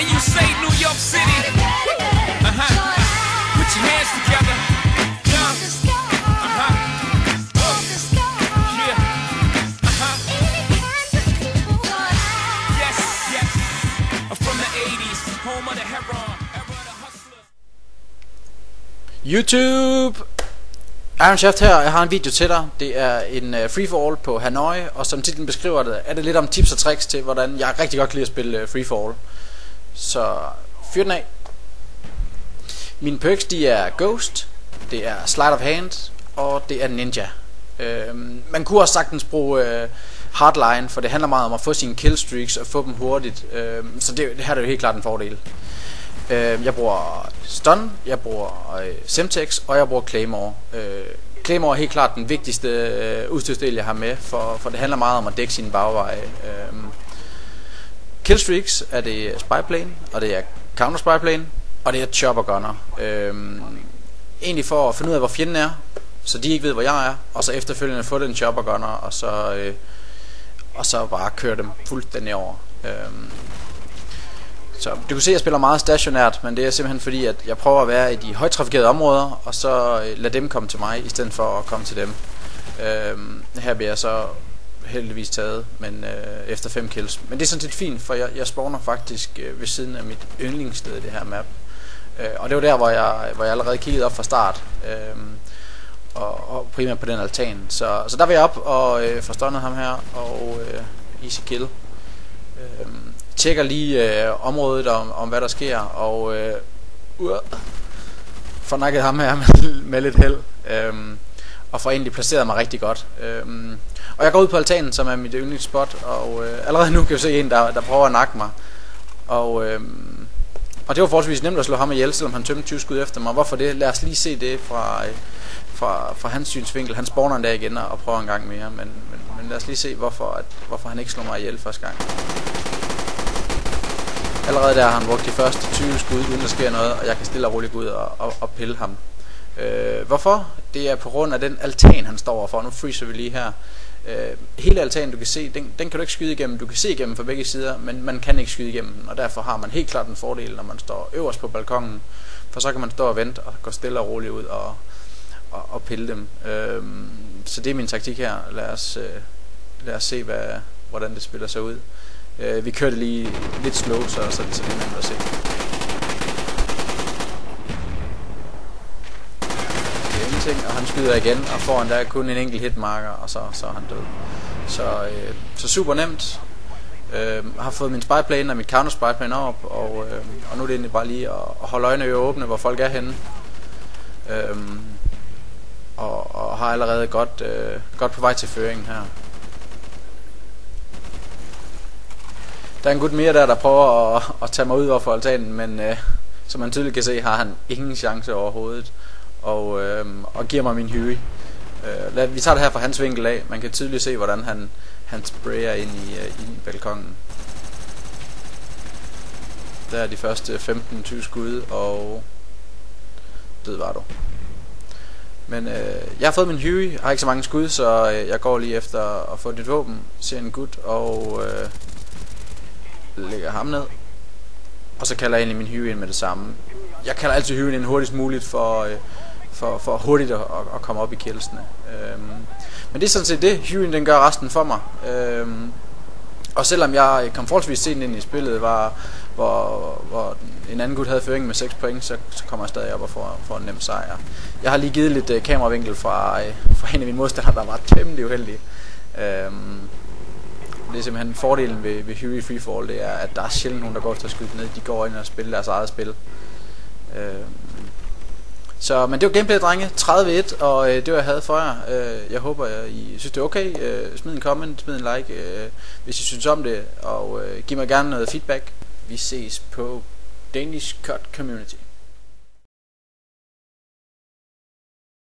and you say New York City. Put your hands together. YouTube! Iron Shaft her, jeg har en video til dig. Det er en free for all på Hanoi, og som titlen beskriver det, er det lidt om tips og tricks til, hvordan jeg rigtig godt kan lide at spille free for all. Så fyr den af. Mine perks, de er Ghost, det er Sleight of Hand, og det er Ninja. Man kunne også sagtens bruge Hardline, for det handler meget om at få sine killstreaks og få dem hurtigt. Så det her er jo helt klart en fordel. Jeg bruger Stun, jeg bruger Semtex, og jeg bruger Claymore. Claymore er helt klart den vigtigste udstyrsdel jeg har med, for det handler meget om at dække sine bagveje. Killstreaks er det Spyplane, og det er Counter Spyplane, og det er Chopper Gunner. Egentlig for at finde ud af hvor fjenden er, så de ikke ved hvor jeg er, og så efterfølgende få den Chopper Gunner, og så bare køre dem fuldstændig over. Så du kan se at jeg spiller meget stationært, men det er simpelthen fordi at jeg prøver at være i de højtrafikerede områder, og så lade dem komme til mig i stedet for at komme til dem. Her bliver jeg så heldigvis taget, men efter 5 kills. Men det er sådan set fint, for jeg spawner faktisk ved siden af mit yndlingssted i det her map. Og det var der hvor jeg allerede kiggede op fra start, og primært på den altan. Så der vil jeg op og få stunnet ham her, og easy kill. Tjekker lige området om hvad der sker, og får nakket ham her med lidt held, og får egentlig placeret mig rigtig godt. Og jeg går ud på altanen, som er mit yndlingsspot, og allerede nu kan jeg se en der prøver at nakke mig, og det var forholdsvis nemt at slå ham ihjel, selvom han tømte 20 skud efter mig. Hvorfor det? Lad os lige se det fra hans synsvinkel. Han spawner en dag igen og prøver en gang mere, men lad os lige se hvorfor han ikke slår mig ihjel første gang. Allerede der har han brugt de første 20 skud, uden der sker noget, og jeg kan stille og roligt gå ud og pille ham. Hvorfor? Det er på grund af den altan, han står overfor. Nu freezer vi lige her. Hele altanen, du kan se, den kan du ikke skyde igennem. Du kan se igennem fra begge sider, men man kan ikke skyde igennem den, og derfor har man helt klart en fordel, når man står øverst på balkongen. For så kan man stå og vente og gå stille og roligt ud og pille dem. Så det er min taktik her. Lad os se, hvordan det spiller sig ud. Vi kørte lige lidt slow, så det er nemt at se. Det er ingenting, og han skyder igen, og får endda kun en enkelt hitmarker, og så er han død. Så super nemt. Har fået min spyplane og mit counter spyplane op, og nu er det egentlig bare lige at holde øjnene åbne, hvor folk er henne. Og har allerede godt på vej til føringen her. Der er en gut mere der prøver at tage mig ud over for altanen, men som man tydeligt kan se, har han ingen chance overhovedet, og giver mig min Huey. Vi tager det her fra hans vinkel af. Man kan tydeligt se, hvordan han sprayer ind i balkongen. Der er de første 15-20 skud, og død var du. Men jeg har fået min Huey, har ikke så mange skud, så jeg går lige efter at få dit våben, ser en gut, og lægger ham ned, og så kalder jeg egentlig min Huey ind med det samme. Jeg kalder altid Huey ind hurtigst muligt for hurtigt at komme op i killsene. Men det er sådan set det. Huey den gør resten for mig. Og selvom jeg kom forholdsvis sent ind i spillet, hvor en anden gut havde føringen med 6 point, så kommer jeg stadig op og får en nem sejr. Jeg har lige givet lidt kameravinkel fra en af mine modstandere, der var temmelig uheldig. Det er simpelthen fordelen ved Huey Freefall, det er, at der er sjældent nogen, der går til at skyde ned. De går ind og spiller deres eget spil. Men det var gameplay, drenge. 30-1, og det var jeg havde for jer. Jeg håber, I synes det er okay. Smid en comment, smid en like, hvis I synes om det, og giv mig gerne noget feedback. Vi ses på Danish Cut Community.